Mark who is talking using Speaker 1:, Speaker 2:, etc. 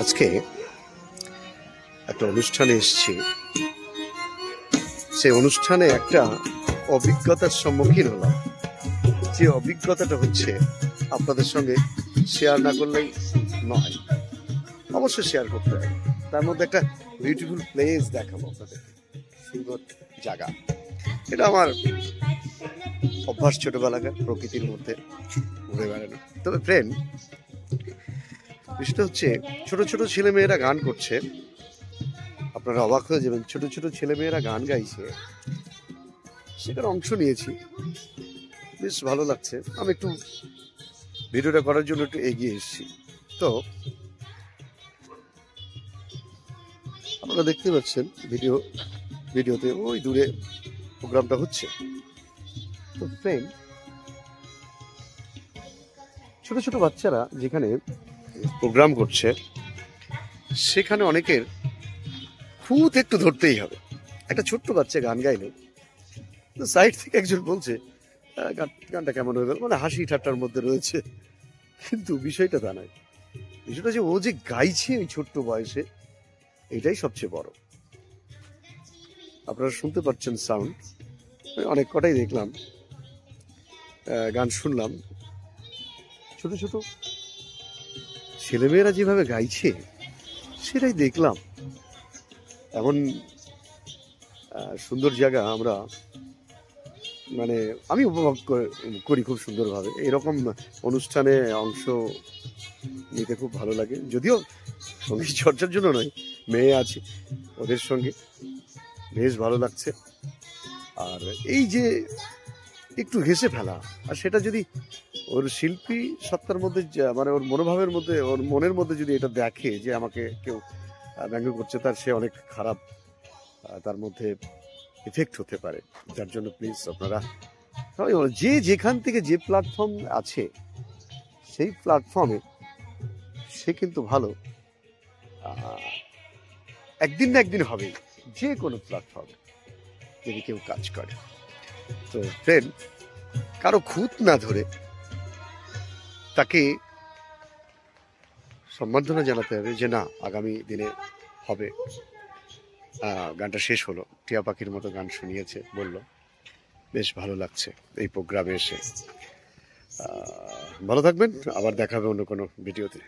Speaker 1: আজকে একটা অনুষ্ঠানে এসেছি। সেই অনুষ্ঠানে একটা অভিজ্ঞতার সম্মুখীন হলাম। যে অভিজ্ঞতাটা হচ্ছে আপনাদের সঙ্গে শেয়ার না করলেই নয়, অবশ্যই শেয়ার করতে হবে। তার মধ্যে একটা বিউটিফুল প্লেস দেখাবো আপনাদের, সুন্দর জায়গা। এটা আমার অভ্যাস ছোটবেলাকার, প্রকৃতির মধ্যে ঘুরে বেড়ানো। তবে ফ্রেন্ড, বিষয়টা হচ্ছে ছোট ছোট ছেলে মেয়েরা গান করছে। আপনারা অবাক হয়ে যাবেন, ছোট ছোট ছেলে মেয়েরা গান গাইছে, সেটার অংশ নিয়েছি। বেশ ভালো লাগছে। আমি একটু ভিডিওটা করার জন্য একটু এগিয়ে এসেছি। তো আপনারা দেখতে পাচ্ছেন ভিডিওতে ওই দূরে প্রোগ্রামটা হচ্ছে। তো ফ্রেন্ড, ছোট ছোট বাচ্চারা যেখানে প্রোগ্রাম করছে, সেখানে অনেকের খুঁত একটু ধরতেই হবে। একটা ছোট্ট বাচ্চা গান গাইলো, তো সাইড থেকে একজন বলছে গানটা কেমন হয়ে গেল, মানে হাসি ঠাট্টার মধ্যে রয়েছে। কিন্তু বিষয়টা তা নয়। বিষয়টা যে ও যে গাইছে ওই ছোট্ট বয়সে, এটাই সবচেয়ে বড়। আপনারা শুনতে পাচ্ছেন সাউন্ড, অনেক কটাই দেখলাম, গান শুনলাম। ছোট ছোট ছেলেমেয়েরা যেভাবে গাইছে সেটাই দেখলাম। এমন সুন্দর জায়গা আমরা, মানে আমি উপভোগ করি খুব সুন্দরভাবে। এরকম অনুষ্ঠানে অংশ নিতে খুব ভালো লাগে। যদিও সঙ্গীত চর্চার জন্য নয়, মেয়ে আছে ওদের সঙ্গে, বেশ ভালো লাগছে। আর এই যে একটু হেসে ফেলা, আর সেটা যদি ওর শিল্পী সত্তার মধ্যে, মানে ওর মনোভাবের মধ্যে, ওর মনের মধ্যে যদি এটা দেখে যে আমাকে কেউ ব্যঙ্গ করছে, তার সে অনেক খারাপ তার মধ্যে এফেক্ট হতে পারে। যার জন্য প্লিজ আপনারা যে যেখান থেকে যে প্ল্যাটফর্ম আছে, সেই প্ল্যাটফর্মে সে কিন্তু ভালো একদিন না একদিন হবে, যে কোনো প্ল্যাটফর্মে যদি কেউ কাজ করে। তো ফ্রেন্ড, কারো খুঁত না ধরে তাকে সম্বর্ধনা জানাতে হবে যে না, আগামী দিনে হবে। গানটা শেষ হলো, টিয়া পাখির মতো গান শুনিয়েছে, বলল বেশ ভালো লাগছে এই প্রোগ্রামে এসে। ভালো থাকবেন, আবার দেখা হবে অন্য কোনো ভিডিওতে।